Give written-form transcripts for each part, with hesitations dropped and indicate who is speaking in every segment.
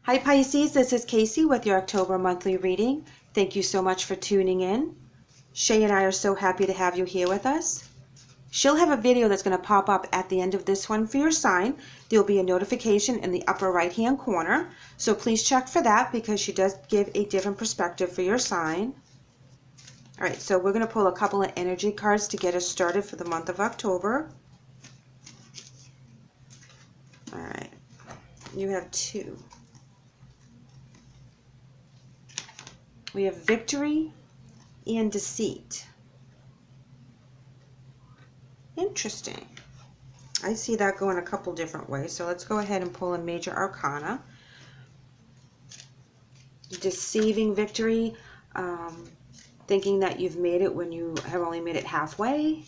Speaker 1: Hi Pisces, this is KACEE with your October monthly reading. Thank you so much for tuning in. SHAE and I are so happy to have you here with us. She'll have a video that's going to pop up at the end of this one for your sign. There'll be a notification in the upper right hand corner, so please check for that because she does give a different perspective for your sign. All right, so we're going to pull a couple of energy cards to get us started for the month of October. All right, you have two. We have victory and deceit. Interesting. I see that going a couple different ways. So let's go ahead and pull a major arcana. Deceiving victory, thinking that you've made it when you have only made it halfway.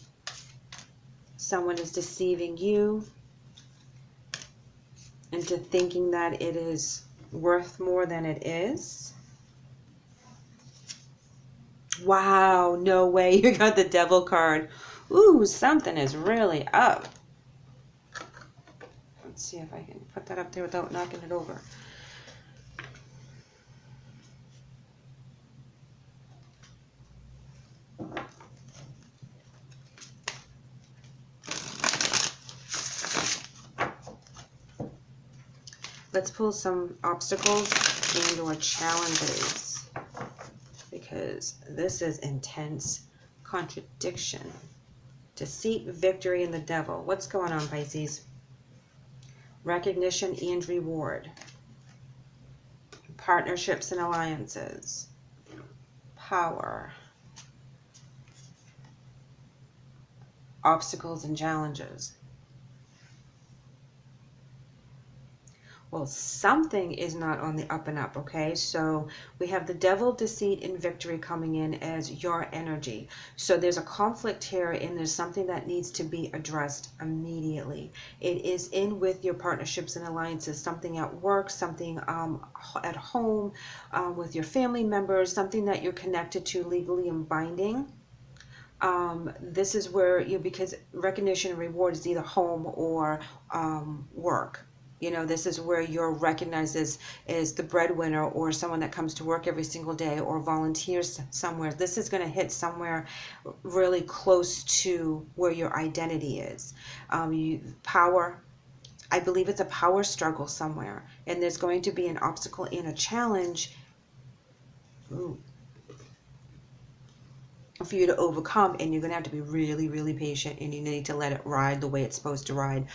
Speaker 1: Someone is deceiving you into thinking that it is worth more than it is. Wow, no way, you got the devil card. Ooh, something is really up. Let's see if I can put that up there without knocking it over. Let's pull some obstacles and or challenges, because this is intense contradiction. Deceit, victory, and the devil. What's going on, Pisces? Recognition and reward. Partnerships and alliances. Power. Obstacles and challenges. Well, something is not on the up and up, okay? So we have the devil, deceit, and victory coming in as your energy. So there's a conflict here, and there's something that needs to be addressed immediately. It is in with your partnerships and alliances, something at work, something at home, with your family members, something that you're connected to legally and binding. This is where because recognition and reward is either home or work. You know, this is where you're recognized as the breadwinner or someone that comes to work every single day or volunteers somewhere. This is going to hit somewhere really close to where your identity is. Power, I believe it's a power struggle somewhere. And there's going to be an obstacle and a challenge for you to overcome, and you're going to have to be really, really patient, and you need to let it ride the way it's supposed to ride.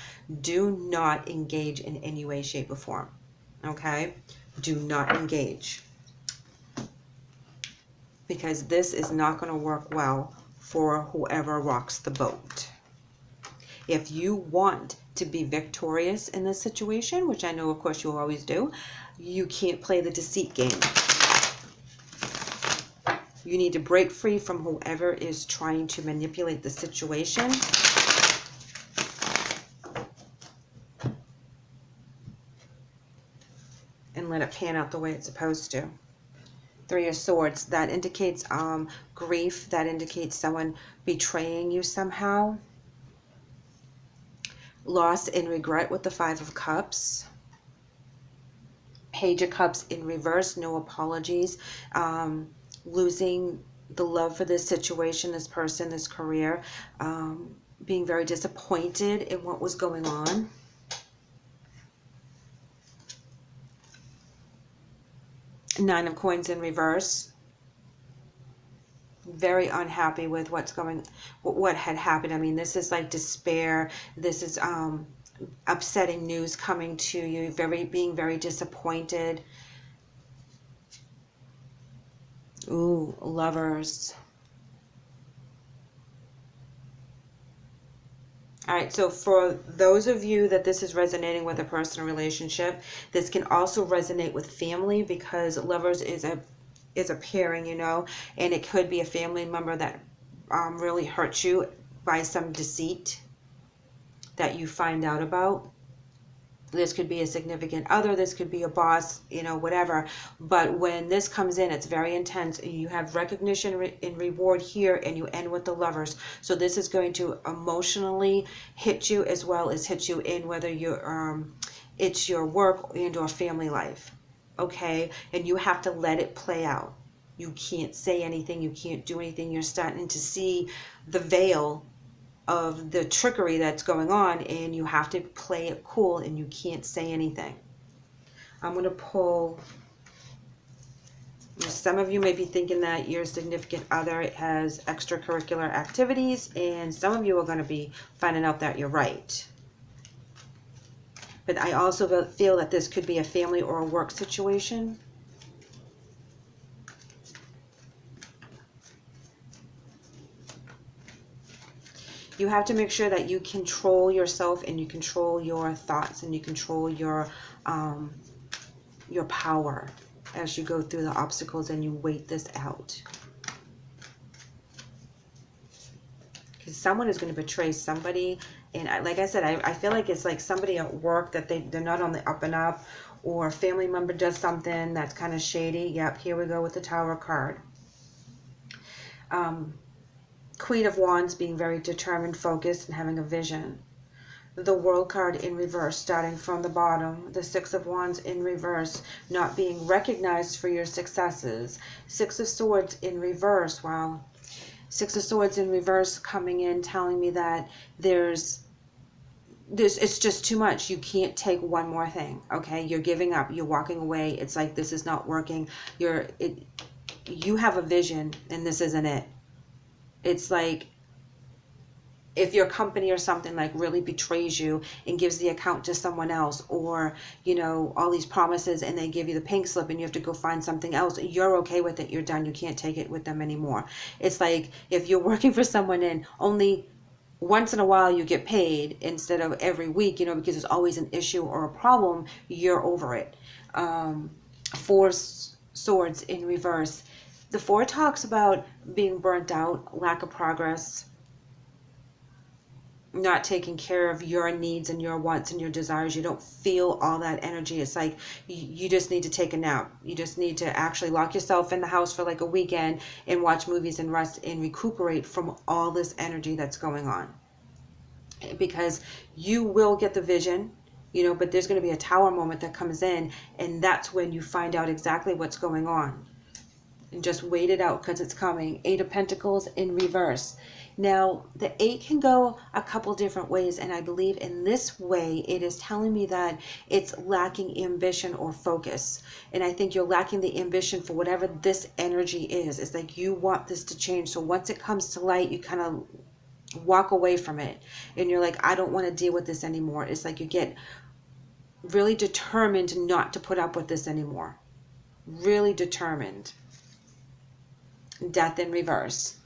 Speaker 1: Do not engage in any way, shape, or form. Okay? Do not engage. Because this is not going to work well for whoever rocks the boat. If you want to be victorious in this situation, which I know, of course, you'll always do, you can't play the deceit game. You need to break free from whoever is trying to manipulate the situation. And let it pan out the way it's supposed to. Three of Swords, that indicates grief. That indicates someone betraying you somehow. Loss and regret with the Five of Cups. Page of Cups in reverse, no apologies. Losing the love for this situation, this person, this career, being very disappointed in what was going on. Nine of Coins in reverse. Very unhappy with what had happened. I mean, this is like despair. This is upsetting news coming to you. Being very disappointed. Ooh, Lovers. All right, so for those of you that this is resonating with a personal relationship, this can also resonate with family, because Lovers is a pairing, you know, and it could be a family member that really hurt you by some deceit that you find out about. This could be a significant other, this could be a boss, you know, whatever. But when this comes in, it's very intense. You have recognition and reward here, and you end with the Lovers. So this is going to emotionally hit you as well as hit you in whether you're it's your work and or family life. okay? And you have to let it play out. You can't say anything. You can't do anything. You're starting to see the veil of the trickery that's going on, and you have to play it cool, and you can't say anything. I'm going to pull. Some of you may be thinking that your significant other has extracurricular activities, and some of you are going to be finding out that you're right. But I also feel that this could be a family or a work situation. You have to make sure that you control yourself, and you control your thoughts, and you control your power as you go through the obstacles and you wait this out. Because someone is going to betray somebody. And like I said, I feel like it's like somebody at work that they're not on the up and up, or a family member does something that's kind of shady. Yep, here we go with the Tower card. Queen of Wands being very determined, focused, and having a vision. The World card in reverse, starting from the bottom. The Six of Wands in reverse, not being recognized for your successes. Six of Swords in reverse. Wow. Six of Swords in reverse coming in, telling me that it's just too much. You can't take one more thing, okay? You're giving up. You're walking away. It's like this is not working. You have a vision, and this isn't it. It's like if your company or something like really betrays you and gives the account to someone else, or, you know, all these promises, and they give you the pink slip and you have to go find something else, you're okay with it. You're done. You can't take it with them anymore. It's like if you're working for someone and only once in a while you get paid instead of every week, you know, because there's always an issue or a problem, you're over it. Four Swords in reverse. The Four talks about being burnt out, lack of progress, not taking care of your needs and your wants and your desires. You don't feel all that energy. It's like you just need to take a nap. You just need to actually lock yourself in the house for like a weekend and watch movies and rest and recuperate from all this energy that's going on. Because you will get the vision, you know, but there's going to be a Tower moment that comes in, and that's when you find out exactly what's going on. And just wait it out, because it's coming. Eight of Pentacles in reverse. Now, the 8 can go a couple different ways, and I believe in this way it is telling me that it's lacking ambition or focus. And I think you're lacking the ambition for whatever this energy is. It's like you want this to change. So once it comes to light, you kind of walk away from it. And you're like, I don't want to deal with this anymore. It's like you get really determined not to put up with this anymore. Really determined. Death in reverse.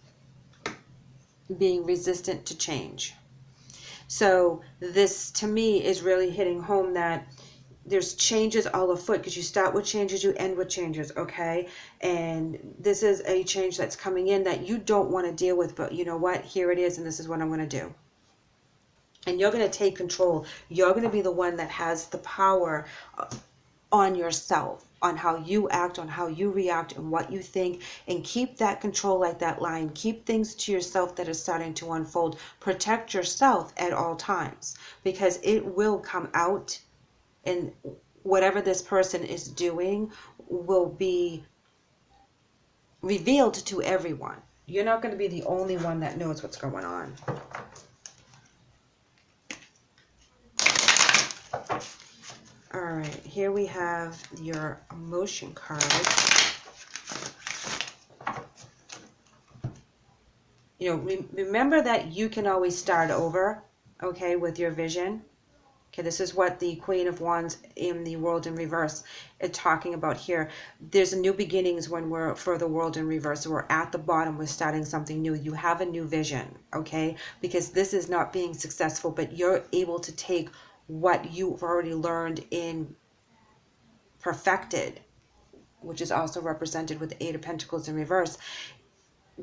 Speaker 1: Being resistant to change. So this to me is really hitting home that there's changes all afoot, because you start with changes, you end with changes, okay? And this is a change that's coming in that you don't want to deal with, but you know what? Here it is, and this is what I'm going to do. And you're going to take control. You're going to be the one that has the power on yourself, on how you act, on how you react, and what you think, and keep that control like that line. Keep things to yourself that are starting to unfold. Protect yourself at all times, because it will come out, and whatever this person is doing will be revealed to everyone. You're not going to be the only one that knows what's going on. All right, here we have your emotion card. You know, remember that you can always start over, okay, with your vision. Okay, this is what the Queen of Wands in the World in Reverse is talking about here. There's a new beginnings when we're for the World in Reverse. We're at the bottom. We're starting something new. You have a new vision, okay? Because this is not being successful, but you're able to take what you've already learned in perfected, which is also represented with the Eight of Pentacles in reverse.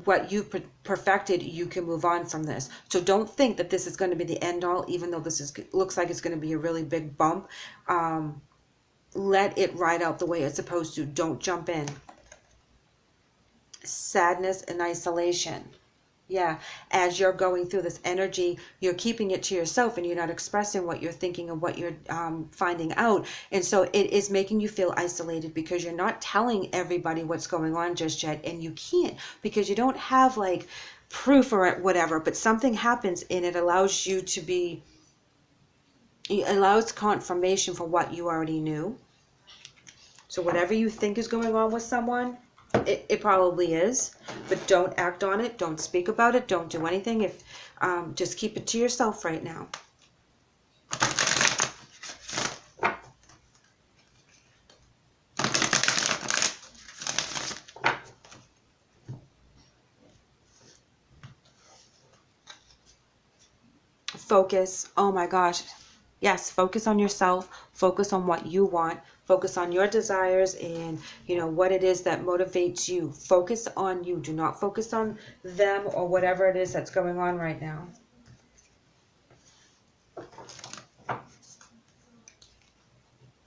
Speaker 1: What you perfected, you can move on from this. So don't think that this is going to be the end all, even though this is looks like it's going to be a really big bump. Let it ride out the way it's supposed to. Don't jump in. Sadness and isolation. Yeah, as you're going through this energy, you're keeping it to yourself and you're not expressing what you're thinking and what you're finding out. And so it is making you feel isolated because you're not telling everybody what's going on just yet. And you can't, because you don't have like proof or whatever, but something happens and it allows you to be, it allows confirmation for what you already knew. So whatever you think is going on with someone, it probably is, but don't act on it. Don't speak about it. Don't do anything. If just keep it to yourself right now. Focus. Oh my gosh. Yes, focus on yourself. Focus on what you want. Focus on your desires and, you know, what it is that motivates you. Focus on you. Do not focus on them or whatever it is that's going on right now.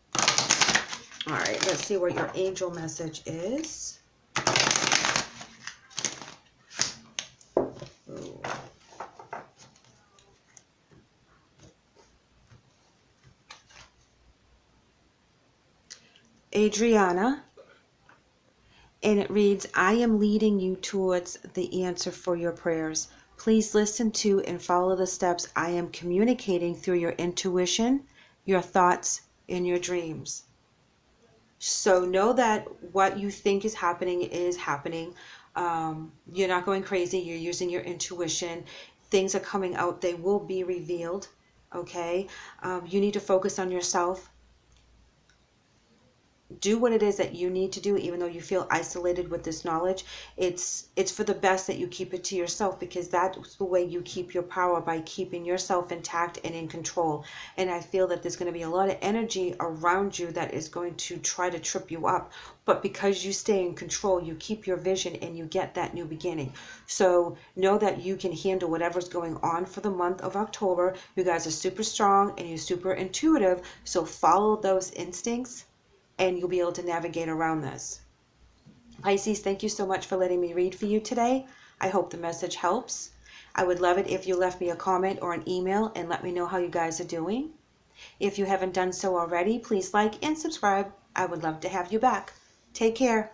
Speaker 1: All right, let's see what your angel message is. Ooh. Adriana, and it reads, I am leading you towards the answer for your prayers. Please listen to and follow the steps I am communicating through your intuition, your thoughts, and your dreams. So know that what you think is happening is happening. You're not going crazy. You're using your intuition. Things are coming out. They will be revealed. Okay? You need to focus on yourself. Do what it is that you need to do, even though you feel isolated with this knowledge. It's for the best that you keep it to yourself, because that's the way you keep your power, by keeping yourself intact and in control. And I feel that there's going to be a lot of energy around you that is going to try to trip you up, but because you stay in control, you keep your vision and you get that new beginning. So know that you can handle whatever's going on for the month of October. You guys are super strong and you're super intuitive, so follow those instincts and you'll be able to navigate around this. Pisces, thank you so much for letting me read for you today. I hope the message helps. I would love it if you left me a comment or an email and let me know how you guys are doing. If you haven't done so already, please like and subscribe. I would love to have you back. Take care.